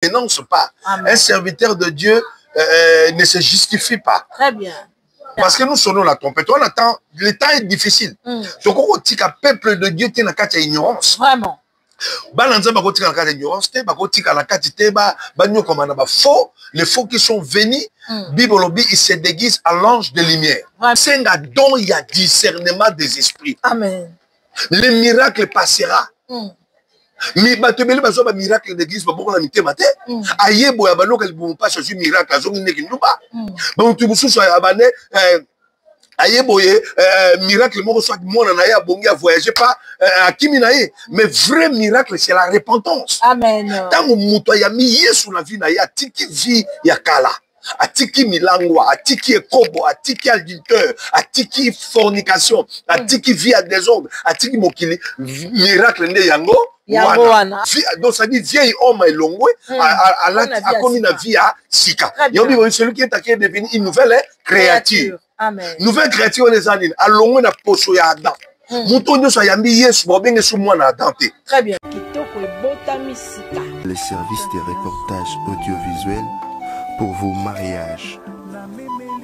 m'énonce pas. Amen. Un serviteur de Dieu ne se justifie pas. Très bien. Parce que nous sonnons la trompette. On attend, le temps est difficile. Donc, on dit que le peuple de Dieu est dans la ignorance. Vraiment. Les faux qui sont venus, Bible ils se déguisent à l'ange de lumière. C'est un don, il y a discernement des esprits. Amen. Le miracle passera. Mais batebele bazo ba miracle d'église ba boko na mitema te. Ayebo ya baloka libumu pas Jésus miracle azongi neki nduba. Ba mutu bususu ya bane ayeboye miracle moko soit mona na ya bongi a voyager pas akimi na ye. Mais vrai miracle c'est la repentance. Amen. Tango mutu ya mi Yesu na vie na ya tiki vie ya kala. Atiki milangwa, atiki ekobo, atiki adulteur, atiki fornication, atiki vie à désordre, atiki mokili miracle nde yango. Donc ça dit vieil homme et longue a commis la vie à Sika. Celui qui est devenu une nouvelle créature. Amen. Nouvelle créature on les années. À longue na poso ya Adam. Moutonyo so yambi Yesu bo benge sou moi na Adam te. Très bien. Les services de reportage audiovisuels pour vos mariages,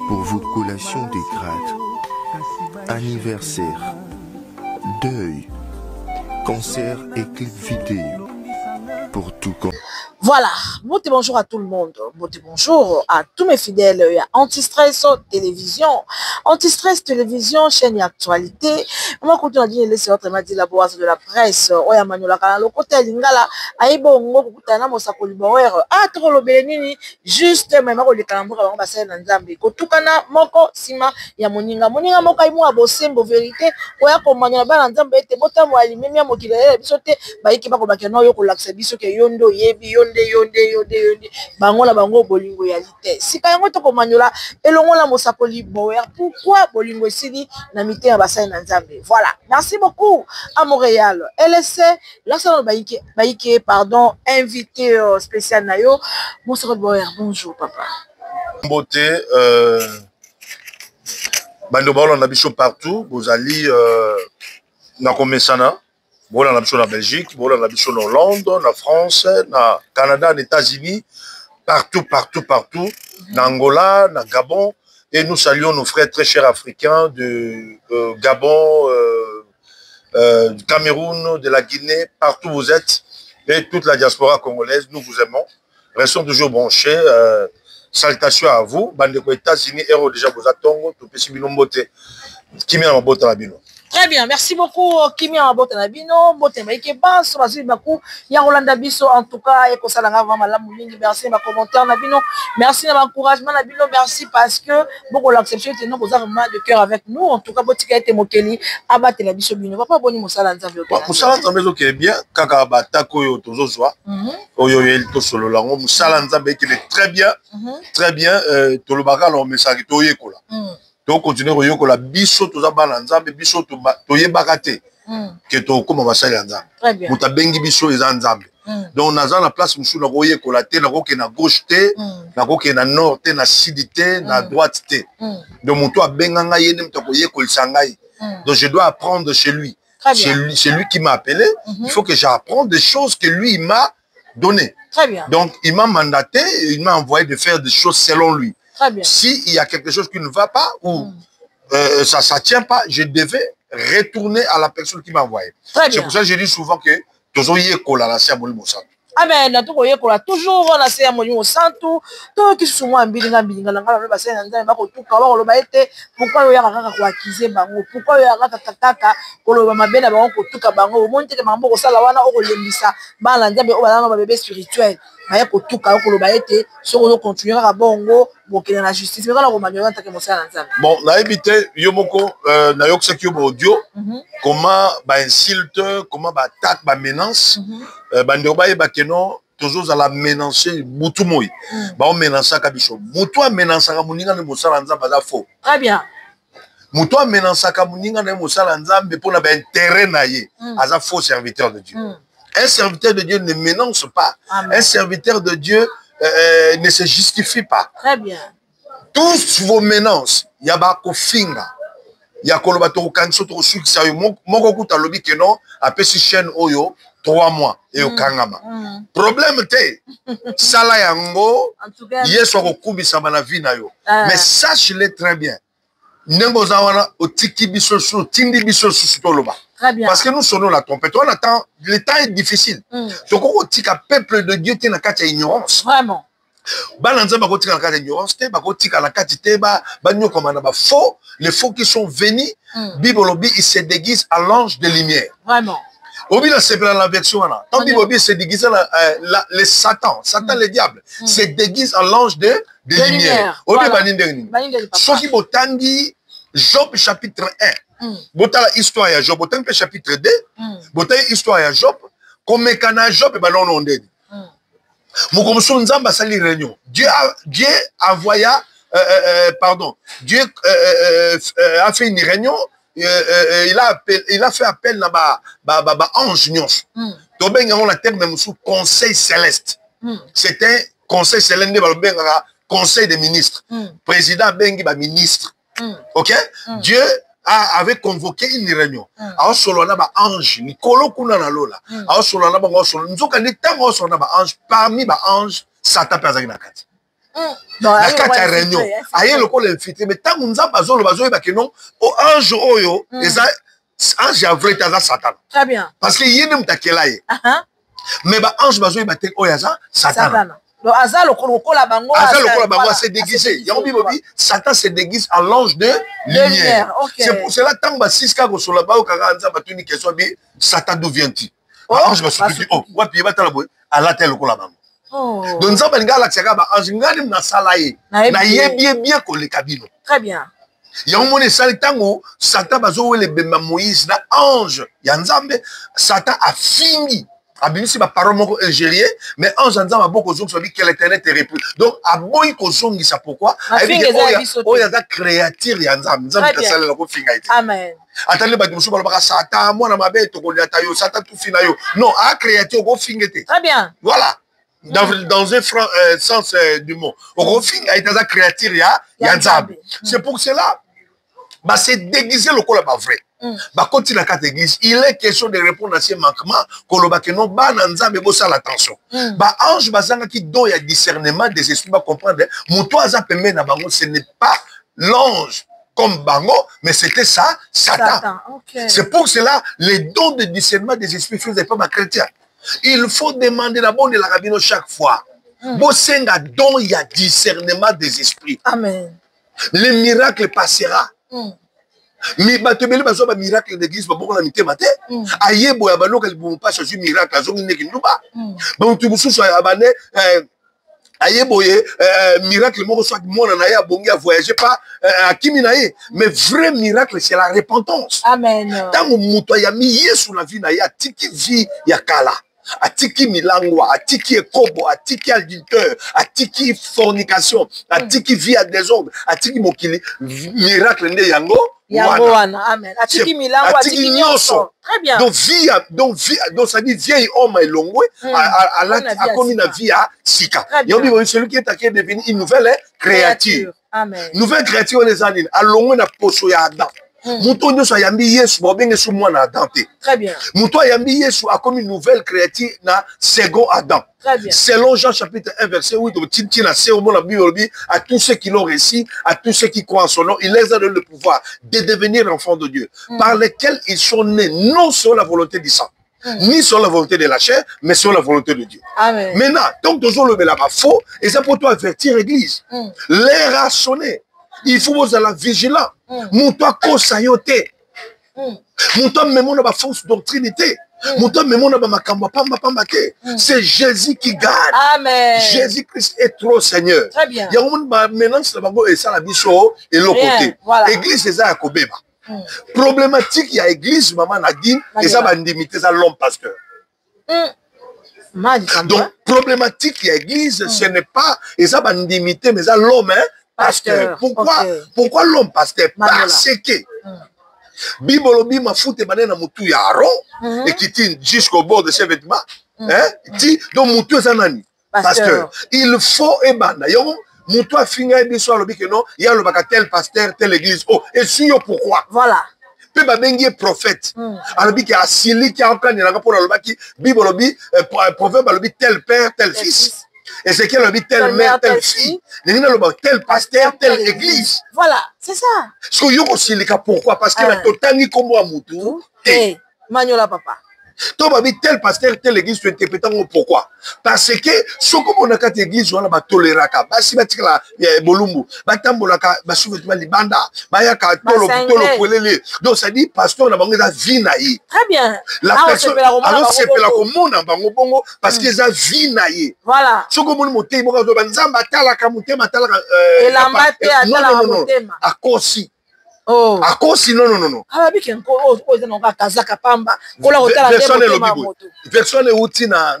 pour vos collations de grades, anniversaire, deuil, concert et clip vidéo, pour tout compte. Voilà, bonjour à tout le monde, bonjour à tous mes fidèles à Antistress Télévision. Antistress Télévision, chaîne et actualité. Moi, quand on a dit laisser votre dit la boise de la presse, oya manyola kana le côté lingala, aibo ngo kutana mosako libower, atro lo benini, juste même ko likambo ba basé na Nzambe. Ko tukana moko sima ya moninga moko ai mo abosembo vérité, oya ko manyola ba na Nzambe ete botambo alimemi ya mokilele bisote ba ikeba ko bakeno yo ko laksa biso ke yondo yebi yonde bangola bango bolingo ya lite sika yango to komanyola elongola mosakoli bower pourquoi bolingo esili na mite ya basai na Nzambe. Voilà, merci beaucoup à Montréal LSC la salon baike pardon invité spécial nayo mosakoli bower. Bonjour papa Mbote bando baola na biso partout bozali na komesana. Voilà, on a besoin en Belgique, voilà, on a besoin en Hollande, en France, en Canada, en États-Unis, partout, en Angola, en Gabon. Et nous saluons nos frères très chers africains de Gabon, du Cameroun, de la Guinée, partout où vous êtes. Et toute la diaspora congolaise, nous vous aimons. Restons toujours branchés. Salutations à vous. Bandeko États-Unis, Héros déjà vous attendons. Tout petit binombote. Qui met en botte à la bino. Très bien, merci beaucoup Kimi Amabota Nabino, Bote Maikeba, Sobazi Baku, Yarolanda Biso en tout cas, et Kosalanga Malam Mingi, merci ma commentaire Nabino, merci ma encouragement Nabino, merci parce que beaucoup l'acception était non, vous avez vraiment de cœur avec nous, en tout cas, Botika était Mokeli, Abate la Biso Bino, papa Boni Moussala Nzambe. Moussala Nzambe qui est bien, Kaka Batako yo Tozozoa, Oyo Elto Solo Lango, Moussala Nzambe qui est très bien, Tolobaka lo message Toye Kola. Donc continuer royo ko la biso to za bana Nzambe biso to yebaka te que to koma basali Nzambe muta bengi biso eza Nzambe. Donc naza na place musu na roye ko la te na ko ke na gauche te na ko ke na nord te na sud te na droite te. Donc muto abenga nga yene muta ko ye ko lisangai. Donc je dois apprendre chez lui. C'est lui qui m'a appelé, il faut que j'apprenne des choses que lui il m'a donné. Très bien. Donc il m'a mandaté, il m'a envoyé de faire des choses selon lui. S'il y a quelque chose qui ne va pas ou ça ne tient pas, je devais retourner à la personne qui m'a envoyé. C'est pour ça que je dis souvent que toujours y est Amen, na tuko yekola toujours na se ya monyo santu to kisumwa mbilinga na ngala ba sena nzana ba ko tuka ba ko ba ete pourquoi yo yaka kaka ko akize bango pourquoi yo yaka kaka ko lo ba mabena ba ko tuka bango o monte ke mambo ko sala wana o ko lembisa ba la nzambe o ba na ba bébé spirituel ba ya ko tuka ko lo ba ete so ko continuer ka bongo bo ke na justice mais kana ko manyo ntake mo sala nzambe. Bon na ebité yo moko na yo ko sekio audio comment ba insulte comment ba attaque ba menace bande ba yeba keno toujours à la menacer mutu moi ba on menace ka biso mutu a menace ka muninga ne mosala nzambe za faux. Très bien. Mutu a menace ka muninga ne mosala nzambe pour na ba intérêt na ye aza faux serviteur de Dieu. Un serviteur de Dieu ne menace pas. Un serviteur de Dieu ne se justifie pas. Très bien. Tous vos menaces yaba ko finga ya koloba to kanso to succès moko kuta lobi que non apesi chaîne oyo 3 mois et au kangama. Problème te. Sala yango. Yeso kokubisa bana vie na yo. Mais sache-le très bien. Nembo zawana otiki biso su tindi biso su toloba. Très bien. Parce que nous sonnons la trompette. On attend, le temps est difficile. Donc on tika peuple de Dieu qui n'a qu'à ignorance. Vraiment. Balanza ba kotika na kati ignorance te ba kotika na kati te ba nyo komana ba faux, les faux qui sont venus, Bible obi il se déguise à l'ange de lumière. Vraiment. Obi la c'est la version là. Tant Bible obi se déguise le Satan, le diable, se déguise à l'ange de lumière. Obi banindeni. Soki botangi Job chapitre 1. Botala histoire ya Job, botangi chapitre 2. Botangi histoire ya Job, comme kana Job ba non ndeni. Dieu envoya, Dieu a fait une réunion, il a fait appel à ange nyons. On a terme sous conseil céleste. C'était conseil céleste, conseil des ministres. Président Bengi ministre. Ok? Dieu avait convoqué une réunion. Alors, solona ba ange, Nicolo Kunana Lola. Alors, solona ba ange, nous avons dit tant solona ba ange, parmi ba ange, Satan pèse na kati. Na kati ya réunion. Aye le col infiltré, mais tant nous avons bazolo bazolo ba que non, au ange oyo, les ange a vrai taza Satan. Très bien. Parce que yene mtakelaye. Mais ba ange bazolo ba te oyaza Satan. Le hasard, le bango s'est déguisé. Satan se déguise à l'ange de lumière. C'est pour cela que Satan d'où vient-il? Ange va se dire, oh, puis il va à la telle bango. Donc ça va ange ngani na salaye. Na bien ko le kabino. Très bien. Ya umone sali tango Satan bazo le bemba Moïse na ange. Ya nzambe Satan a fini. Abimisi ba parole moko ingérieuse mais ange nzamba boko zongi so bi que l'éternel te réprouve. Donc aboyi ko zongi ça pourquoi? Oya za créature ya nzamba. Nzamba kasala ko finga ite. Amen. Atale ba dimusu ba Satan mwana mabe to ko liata yo Satan tout fina yo. Non, a créature ko fingete. Très bien. Voilà. Dans un sens du mot. Ko finga ite za créature ya nzamba. C'est pour cela bah c'est déguisé le col pas vrai. Bah quand il a quatre églises, il est question de répondre à ces manquements koloba que non ba nzambe bossa l'attention. Bah ange bazanga qui don ya discernement des esprits va comprendre muto aza pembe na bango ce n'est pas l'ange comme bango mais c'était ça Satan. Okay. C'est pour cela les dons de discernement des esprits faisait pas ma chrétien. Il faut demander d'abord de la rabbino chaque fois. Bosenga don ya discernement des esprits. Amen. Le miracle passera. Mais batebele bazo ba miracle d'église ba boko na mitema te ayebo ya banoka libumu pas changer miracle azongi neki nduba ba mutu mususu abane ayebo ye miracle moko soit mona na ya bongi a voyager pas akimi na ye mais vrai miracle c'est la repentance. Amen. Tango mutu ya mi Yesu na vie na ya tiki vie ya kala atiki milangwa, atiki ekobo, atiki adulteur, atiki fornication, atiki vie à désordre, atiki mokili miracle nde yango wana. Amen. Atiki milangwa, atiki nyonso. Très bien. Donc ça dit vieil homme elongwe a commis la vie à sika. Yobi celui qui est à devenu une nouvelle créature. Amen. Nouvelle créature les années alongwe na poso ya Adam. Muto nyoso yambi Yesu bobenge su mwana Adam te. Très bien. Muto yambi Yesu a comme une nouvelle créature na second Adam. Très bien. Selon Jean chapitre 1 verset 8 à tous ceux qui l'ont réussi, à tous ceux qui croient en son nom, il les a donné le pouvoir de devenir enfants de Dieu, par lesquels ils sont nés non sur la volonté du sang, ni sur la volonté de la chair, mais sur la volonté de Dieu. Amen. Maintenant, donc toujours le là-bas faux, et c'est pour toi avertir l'église. L'air a sonné. Il faut vous être vigilant. Mouton kosayote. Mouton memona ba fausse doctrinité. Mouton memona ba makamba pamba pamba ke. C'est Jésus qui gagne. Amen. Jésus-Christ est trop Seigneur. Très bien. Il y a un ba mélange la bango et ça la biso et l'autre côté. Voilà. Église c'est ça kobeba. Problématique il y a église maman a dit et ça va limiter ça l'homme pasteur. Donc problématique il y a église ce n'est pas et ça va limiter mais ça l'homme hein. Pasteur. Pourquoi l'homme pasteur? Parce que Bible bi mafute banena mutu ya Aaron et qui tient jusqu'au bord de ses vêtements. Ti donc mutu ça nani? Pasteur. Il faut ebanda yo mutu afinga biso alobi que non, il y a le bakatel pasteur telle église. Oh, et si yo pourquoi? Voilà. pe ba bengi prophète alobi ki asili ki akanela pour lobaki bible lobi proverbe lobi tel père tel fils et c'est qu'elle lobi tel mère tel fille nina loba tel pasteur telle église. Voilà, c'est ça. Ce que yo kosilika pourquoi parce que la totani comme amutu eh Magnola papa. Toi, tel pasteur, telle église, tu interprètes pourquoi? Parce que, ce que mon akate église, on a toléraka, basi batikala, bolumbu, batambolaka, basouvetement libanda, bayaka, tolo, polele. Donc, ça dit, pasteur, on a bango da vie naïe. Très bien. La personne, alors c'est la commune, bango bongo, parce que ça vie naïe. Voilà. Ce que mon moté, mon gars, banzamba, talaka, moté, matala, et la mate, non, à cause oh. À cause non. Personne est outil na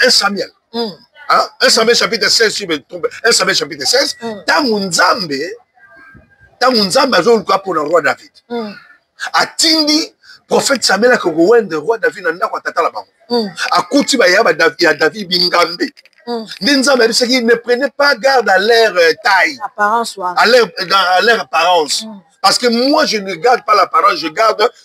1 Samuel. 1 Samuel chapitre 16, 1 Samuel chapitre 16. Tangunzambe azoluka pour le roi David. Atindi prophète Samuel ko wende roi David na ndako tata la bango. Akuti ba ya David bingambe. Nzambe dit qu'il ne prenait pas garde à leur taille, à leur apparence. Parce que moi, je ne garde pas l'apparence,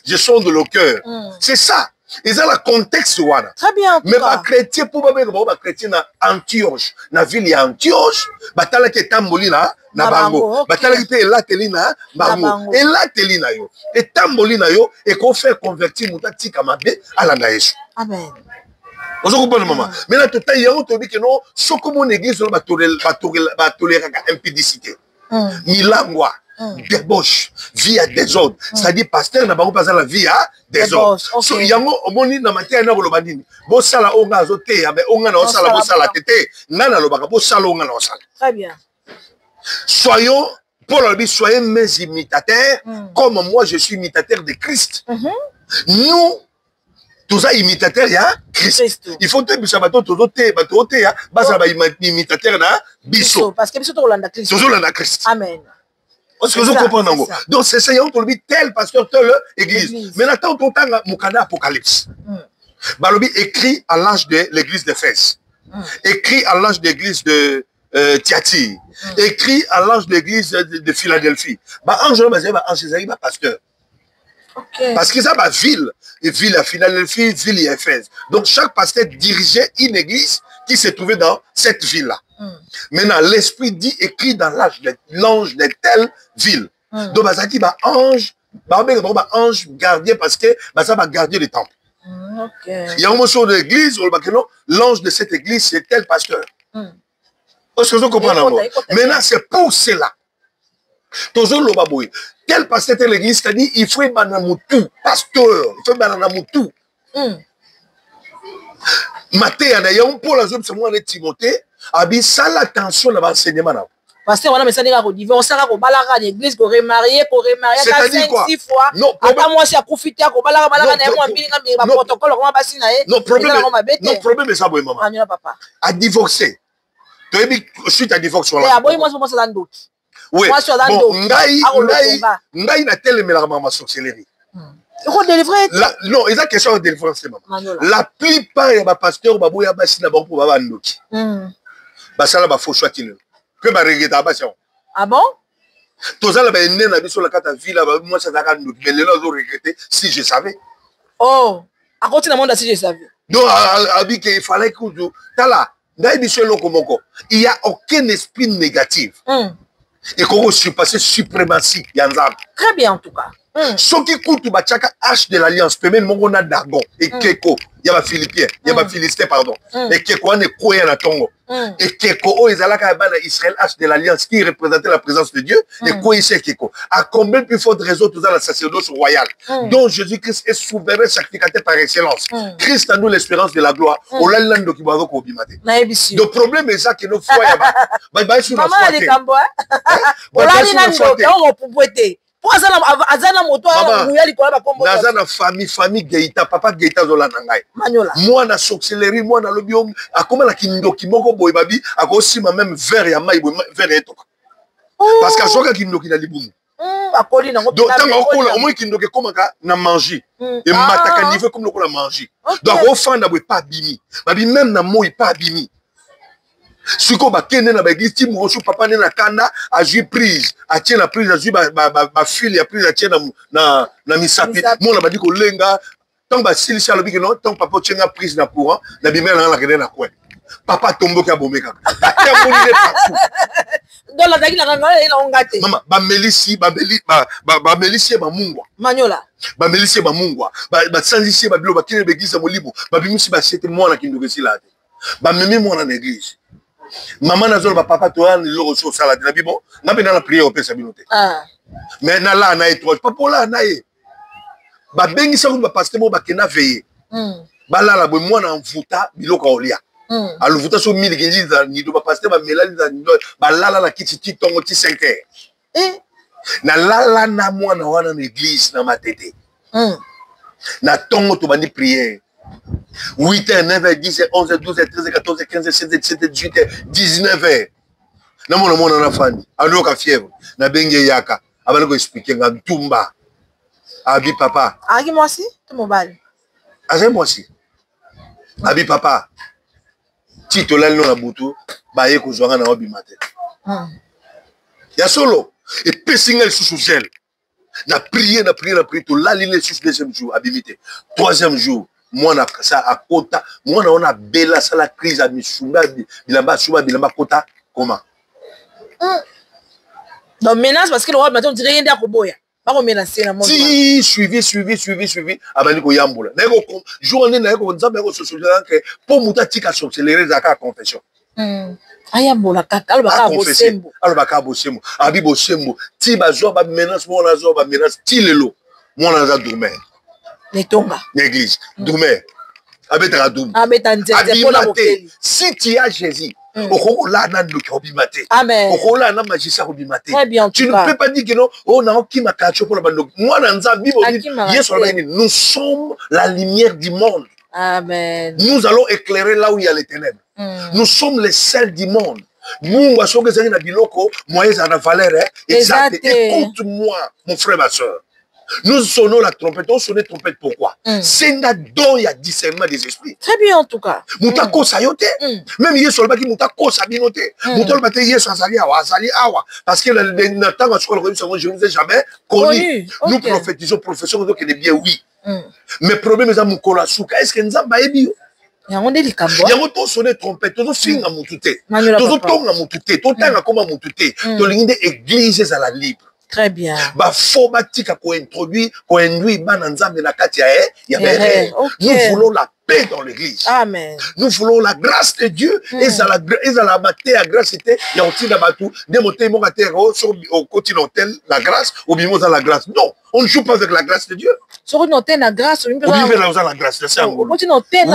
je sonde le cœur. C'est ça. Ils ont le contexte. Très bien. Mais les chrétiens, pour les chrétiens, Antioche, la ville Antioche, batala qui est tamboli na bango, batala qui est là telina bango, et là telina yo, et tamboli na yo, et qu'on fait convertir mutati kamabe à la naïs. Amen. Vous comprenez, maman? Mais là, tout à l'heure, on dit que non, ce que mon église va tolérer l'impudicité. Milangwa, débauche, vie à désordre. C'est-à-dire, pasteur n'a pas la vie à désordre. Il y a un moment dans ma terre, on a dit, bon, ça là, on a azoté, mais on a un sala, bon, ça là, tété, nana, le baga, bon, ça là, on a un sala. Très bien. Soyons, Paul a dit, soyez mes imitateurs, comme moi, je suis imitateur de Christ. Nous, tous ça imitateur ya Christ. Il faut que ça bateau ya basa ba imitateur na biso parce que biso to landa Christ. Toujours landa Christ. Amen. Est-ce que vous comprenez? Donc c'est ça on dit tel pasteur telle église. Mais attends ton temps mukana apocalypse. Balobi écrit à l'ange de l'église d'Éphèse. Écrit à l'ange de l'église de Thyatire. Écrit à l'ange de l'église de Philadelphie. Ba ange ba pasteur. Okay. Parce que ça va ville à Philadelphie, ville à Éphèse. Donc chaque pasteur dirigeait une église qui se trouvait dans cette ville-là. Maintenant, l'esprit dit écrit dans l'ange de telle ville. Donc ça dit ange gardien parce que ça va garder le temple. Il y a un mot sur l'église, l'ange de cette église c'est tel pasteur. Est-ce que vous comprenez? Maintenant, c'est pour cela. Toujours le baboui. Tel pasteur de l'église, c'est-à-dire il faut banamoutou, pasteur, il faut banamoutou. Maté, il y a un pour la zone, c'est moi, Timothée, abi ça l'attention dans l'enseignement. Pasteur, on a message à divorcer, à balaga l'église, qu'on remarié, 5-6 fois. Non, attends moi c'est à profiter, à balaga, non protocole, on va passer na. Non problème est ça, boy maman. Papa. À divorcer. Tu as suite à divorce sur la. Ah boy moi c'est dans doute. Oui, bon, ngai na telemelaka ma sorcellerie. Non, ils ont question de délivrance, maman. La plupart des pasteurs, baboya basi na bango baba ndoki. Basala ba faux choix tino. Que ba regeta basio. Ah bon? Tozala ba ene na biso la kata villa ba moi ça zaka ndoki. Mais les gens ont regretté si je savais. Oh, à côté na monde si je savais. Donc abi que il fallait que tala, ngai biso loko moko. Il y a aucun esprit négatif. Et qu'on surpasser suprématie yanzam. Très bien en tout cas. Ce qui coûte bachaka H de l'alliance, peut même mon Dagon et Keko, il y a Philippien, il y a Philistin pardon. Et Keko on est koya na Tongo. Et Keko ils allaient à Israël H de l'alliance qui représentait la présence de Dieu et koya c'est Keko. À combien plus forte raison tout ça la sacerdoce royale dont Jésus-Christ est souverain sacrificateur par excellence. Christ a nous l'espérance de la gloire. On l'a l'an qui va au bimate. Le problème est ça que nos foi ba sur la foi. On l'a l'an pour boiter. Azana moto Nazana famille Geita papa Geita zola nangai moi na sorcellerie moi na lobiom akoma la kindoki moko boy babi akosi ma même verre ya mai verre etoka parce que soka kindoki na libumu akoli nango donc tant okola au moins kindoki komaka na manger et mataka niveau comme lokola manger donc au fanda boy pas bimi babi même na moi pas bimi Siko ba kende na ba église ti mokoso papa ne na kanda a joué prise, a tient la prise, a joué ba fil a prise a tient na misapi. Mona ba di ko lenga tant ba sili sa lobi que non tant papa tient la prise na courant na bimela na kende na quoi. Papa tombo ka bombe kaka. Ba moni partout. Dans la dagila na ela ongate. Mama ba melisi ba melisi ba mungwa. Manyola. Ba melisi ba mungwa. Ba sanzisi ba bilo ba kine begiza molibo. Ba bimisi ba sete mwana kindokesi la. Ba memi mwana na église. Maman na zolo ba papa to an lo so salade na bibo. Na pena na prière au pesa binote. Ah. Mais na la na étoile. Papa la na ye. Ba bengi sa ba pasteur mo ba kena veiller. Ba la la bo mwana mvuta biloko olia. Alors vous so mille églises ni do ba pasteur ba melali ba la la kiti ti tongo ti 5 heures. Na la na mwana wana na église na matete. Na tongo to bandi prière. 8h, 9h, 10h, 11h, 12h, 13h, 14h, 15h, 16h, 17h, 18h, 19h. Na mona na fandi. Ando ka fièvre. Na benge yaka. Abana ko expliquer nga tumba. Abi papa. Aki moi aussi, tout mon bal. Azé moi aussi. Abi papa. Tito lalo na butu ba ye ko zwanga na obi matin. Ya solo et pessinga sous gel. Na prier to lali sous deuxième jour abimité. Troisième jour moi na ça à kota moi na on a bela ça la crise à misumba bilamba suba bilamba kota comment. Donc menace parce que le roi matin on dirait rien d'à koboya. Pas qu'on menacer na moi. Si suivi abani ko yambola. Na ko journée na ko nzambe ko sosola que pour muta tika sorcellerie za ka confession. Ayambola kaka alobaka bosembo. Alobaka bosembo. Abi bosembo. Ti bazo ba menace mo na zo ba menace ti lelo. Mo na za dormir. Netonga. L'église. Dormir. Abeta doum. Abeta nzete pour la bokeli. Si tu as Jésus, okola na ndoki obimate. Amen. Okola na magicien obimate. Très bien. Tu ne peux pas dire que non, oh na ki makacho pour la bando. Moi na nza Bible dit, nous sommes la lumière du monde. Amen. Nous allons éclairer là où il y a les ténèbres. Nous sommes les sels du monde. Nous sommes les na biloko, moyens à la valeur exact. Écoute-moi, mon frère ma soeur. Nous sonnons la trompette. On sonne la trompette pourquoi? C'est un don, il y a discernement des esprits. Très bien en tout cas. Moutako sayote. Même hier sur le baki moutako sabinote. Moutako bate hier sur azali awa. Parce que le temps à ce qu'on je ne vous ai jamais connu. Nous prophétisons, professons donc il est bien oui. Mais le problème est à mon kolasuka. Est-ce que nous avons baébi? Yango de likambo. Yango to sonne trompette. Tozo finga mutute. Tozo tonga mutute. To tanga koma mutute. To lingide église à la libre. Très bien. Ba fo batika ko introduit bana nzambe na kati ya bere. Nous voulons la paix dans l'église. Amen. Nous voulons la grâce de Dieu et ça la maté la grâce était ya otina batu de monter mon terre au continental la grâce ou bien dans la grâce. Non, on ne joue pas avec la grâce de Dieu. Sur une antenne la grâce, on vit dans la grâce de ça. Au continental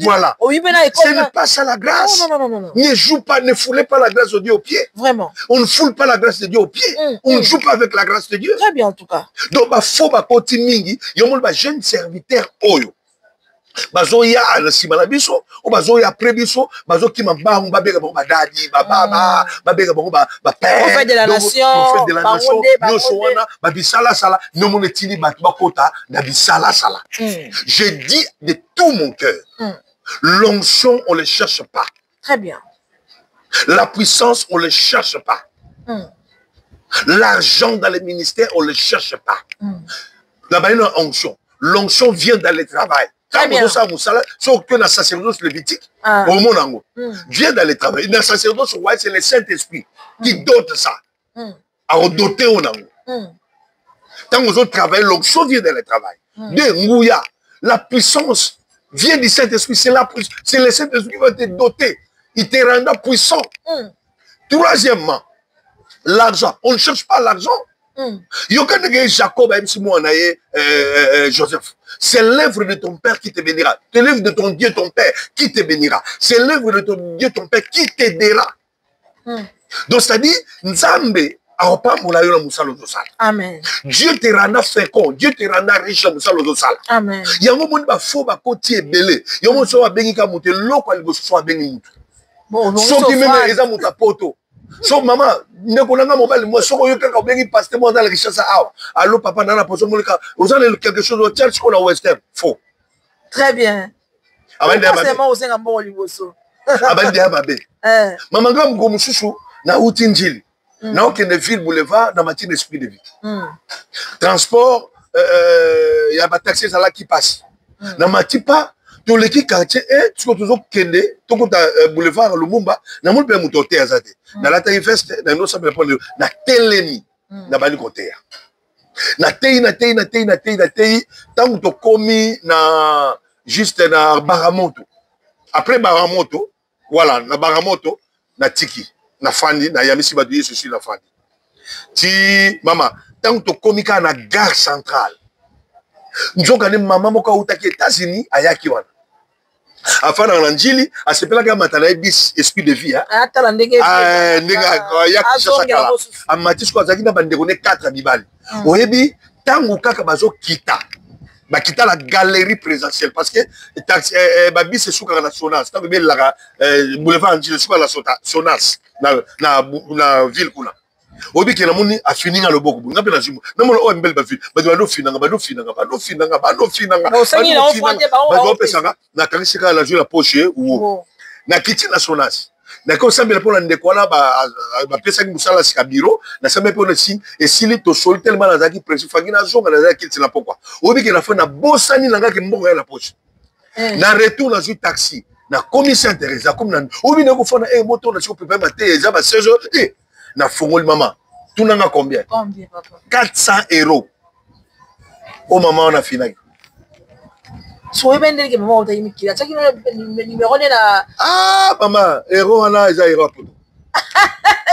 voilà. Ce n'est pas ça la grâce. Non. Ne joue pas, ne foulez pas la grâce de Dieu au pied. Vraiment. On ne foule pas la grâce de Dieu au pied. On ne joue pas avec la grâce de Dieu. Très bien en tout cas. Donc ba fo ba koti mingi, yomol ba jeune serviteur oyo. Bazo ya sima na biso o bazo ya prebiso bazo ki mambangu babeka bango badadi baba babeka bango ba père prophète de la nation nyonso wana babisala sala nomone tili batu bakota na bisala sala. Je dis de tout mon cœur, l'onction on le cherche pas. Très bien. La puissance on le cherche pas. L'argent dans les ministères on le cherche pas. La bonne onction, l'onction vient dans le travail. Très bien. Sauf que la sacerdoce lévitique, au monde vient dans le travail. La sacerdoce, c'est le Saint-Esprit qui dote ça. À doter au nango. Tant que vous travaillez, l'onction vient dans le travail. La puissance vient du Saint-Esprit. C'est le Saint-Esprit qui va te doter. Il te rendra puissant. Troisièmement, l'argent. On ne cherche pas l'argent. Jacob, Joseph, c'est l'œuvre de ton père qui te bénira. C'est l'œuvre de ton Dieu, ton père, qui te bénira. C'est l'œuvre de ton Dieu, ton père, qui t'aidera. Donc, c'est-à-dire, Nzambe, Amen. Dieu te rendra fécond, Dieu te rendra riche. Amen. Yango moni ba fo ba koti ebele. Yango so ba bengi ka mutu loko alibo so bengi mutu. Bon, so ki meme eza mutu poto. So maman, ndeko nanga mobile moi soko yo kaka bengi pasteur moi dans la richesse awa. Allo papa nana poso molika, vous avez quelque chose au church qu'on a western. Faux. Très bien. Avant de forcément au senga mbo liboso. abandi ya babe mama nga mko mususu na uti njili na okende ville boulevard na matine esprit de vie transport ya ba taxi sala qui passe na matipa to leki quartier tu ko toujours kende to ko boulevard Lumumba na mo pe mutote azate na la taille veste na no sabe répondre na telemi na bani côté na tei tant to komi na juste na Baramoto après Baramoto voilà na Baramoto na tiki na fandi na yamisi ba duye ceci na fandi ti mama tant to komi ka na gare centrale njoka ni mama moko utaki États-Unis ayaki wana afana na njili asepela ka matala bis esprit de vie atala ndenge ya kisasa amati ko azaki na bandeko ne 4 bibali oyebi tangu kaka bazo kita bakita la galerie présentielle parce que babis suka na Sonas tangu be la boulevard njili suka la Sonas na ville kuna obi ke na moni afini na loboko ngape na jimu na mona o mbele ba ville bado finanga ba pesanga na kanisika la jula poche ou na kiti na Sonas na ko sambela pona ndeko wana ba pesa ki musala sika biro na sambela pona si et sili to sol tellement na zaki presse fangina zonga na zaki kiti na pokwa obi ke na fa na bosani na ngaki mbongo ya la poche na retour na ju taxi na commissaire Teresa comme na obi na ko fona moto na siko pepe ba te za ba 16 heures na fongoli maman tout n'a combien papa 400 €. Oh maman on a fini so ebende ke maman ota imikira chaki numéro na maman euro wana eza euro poto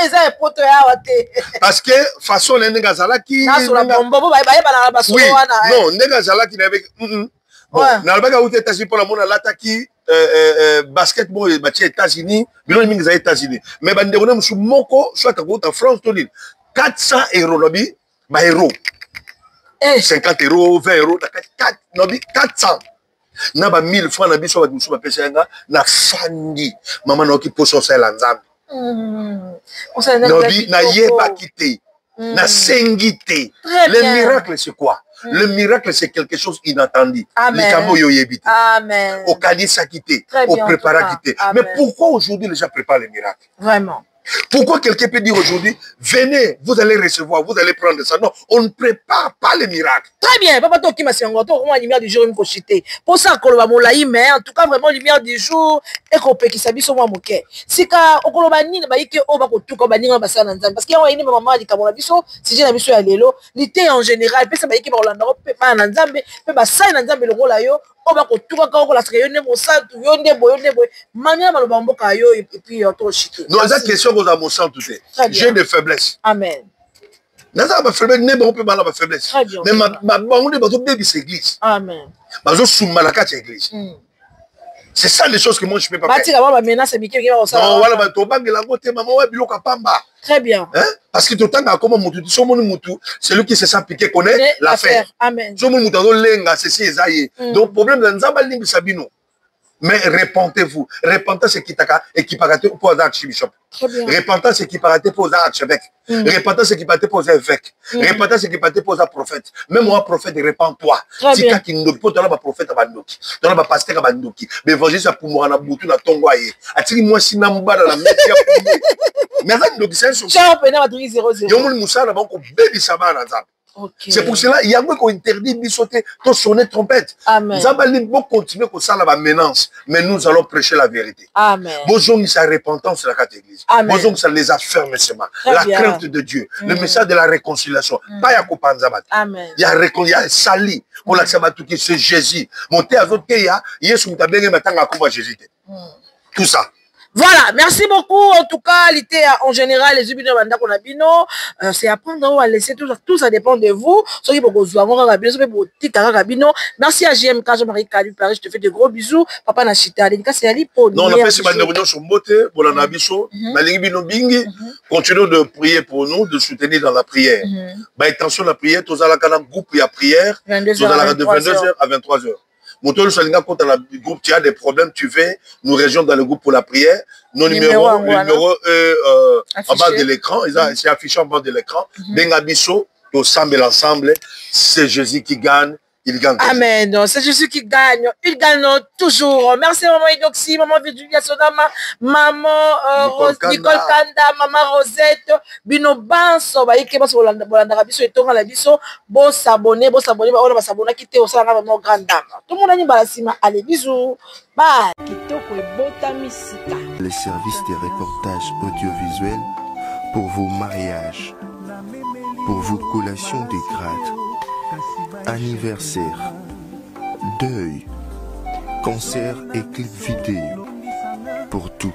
eza poto ya wate parce que façon nenga zalaki na so la bombo ba na ba so wana non nenga zalaki na avec bon na albaka uta États-Unis pour la mona lataki basketball bati États-Unis bilo mingi za États-Unis mais bande on musu moko soit en France to 400 € lobi ba euro 50 €, 20 €, 400 na ba 1000 francs na biso ba musu ba pesa yanga na fandi mama na ki poso sa la nzambe lobi na yeba kité na sengité le miracle c'est quoi? Le miracle, c'est quelque chose inattendu. Amen. Au Kanisa quitté, au préparat quitté. Mais pourquoi aujourd'hui les gens préparent les miracles? Vraiment. Pourquoi quelqu'un peut dire aujourd'hui, venez, vous allez recevoir, vous allez prendre ça? Non, on ne prépare pas les miracles. Très bien. Papa, toi qui m'as la lumière du jour, il me cochité. Pour ça, mais en tout cas, vraiment, lumière du jour, et qu'on peut qui s'habille sur moi, moquet. Si ka, au Kolobani, bah, il y a tout comme Bani, parce qu'il y a une maman qui a biso, si j'ai la biso à l'élo, l'été en général, puis ça va y qui va en Europe, pas en Nzambe, mais bah, ça, en Nzambe, le rôle là, yo, on va tout comme la trayonne, mon sang, yonde boy, mania, malobambo, kayo, et puis, on t'en chité. Non, c'est question qu'on a mon sang tout est. J'ai des faiblesses. Amen. Naza ba faiblesse ne ba peut mal ba faiblesse. Mais ma on est ba to baby église. Amen. Ba zo soumalaka cette église. C'est ça les choses que moi je peux pas faire. Bati ba menace biki ki ba ça. Non, voilà ba to bangela ngote maman wa biloka pamba. Très bien. Hein? Parce que tout le temps comme mutu so monu mutu, celui qui se sent piqué connaît l'affaire. Amen. So monu mutu do lenga ceci ezaye. Donc problème dans nzamba lingi sabino. Mais répentez-vous. Repentance c'est qui paraît pour un archbishop. Repentance c'est qui paraît pour un archevêque. Repentance c'est qui paraît pour un évêque. Repentance c'est qui paraît pour un prophète. Même moi prophète, répands-toi. Si quelqu'un qui ne peut pas un prophète à Bandoki, un pasteur à Bandoki, mais évangéliste pour moi na butu na tongwaye. Atiri moi si namba dans la média. Mais avec donc c'est un souci. Ça peut na 00. Yomul Moussa na banko baby sama na nzambe. Okay. C'est pour cela il y a un qui interdit de sauter, de sonner trompette. Amen. Zabali bon continuer comme ça la menace, mais nous allons prêcher la vérité. Amen. Bonjour sa repentance la carte église. Bonjour ça les affermissements, la crainte de Dieu, le message de la réconciliation. Pas ya kopanza. Amen. Il y a sali pour la sabatu qui c'est Jésus. Monter à votre ya, Yesu mutabenge matanga komba Jésus. Tout ça. Voilà, merci beaucoup. En tout cas, l'été en général, les ubino banda qu'on a bino, c'est apprendre à laisser tout ça dépend de vous. Ceux qui beaucoup jouer bino. Merci à JMK, Jean-Marie Calu Paris, je te fais de gros bisous. Papa Nachita, dédicace c'est Ali pour. Non, on a fait ce bandéron sur Mbote, pour la Nabiso, Malingi Bino Bingi. Continuons de prier pour nous, de soutenir dans la prière. Bah, attention la prière, tous à la canal groupe il y a prière, tous à la de 22h à 23h. Moto Salinga, quand dans le groupe, tu as des problèmes, tu veux nous rejoindre dans le groupe pour la prière. Nos numéros en bas de l'écran, c'est affiché en bas de l'écran. Bengabiso, tout ensemble, c'est Jésus qui gagne, il gagne. Amen. C'est Jésus qui gagne. Il gagne toujours. Merci maman Idoxy, maman Virginia Sodama, maman Nicole Kanda, maman Rosette, Bino Banso, Baïke Basso Bolanda Biso et Tonga la Biso, bon s'abonner, on va s'abonner, quitter au salon vraiment grande dame. Tout le monde a dit Balasima. Allez, bisous. Bye. Les services de reportage audiovisuel pour vos mariages, pour vos collations de grade, anniversaire, deuil, concert et clip vidéo, pour tout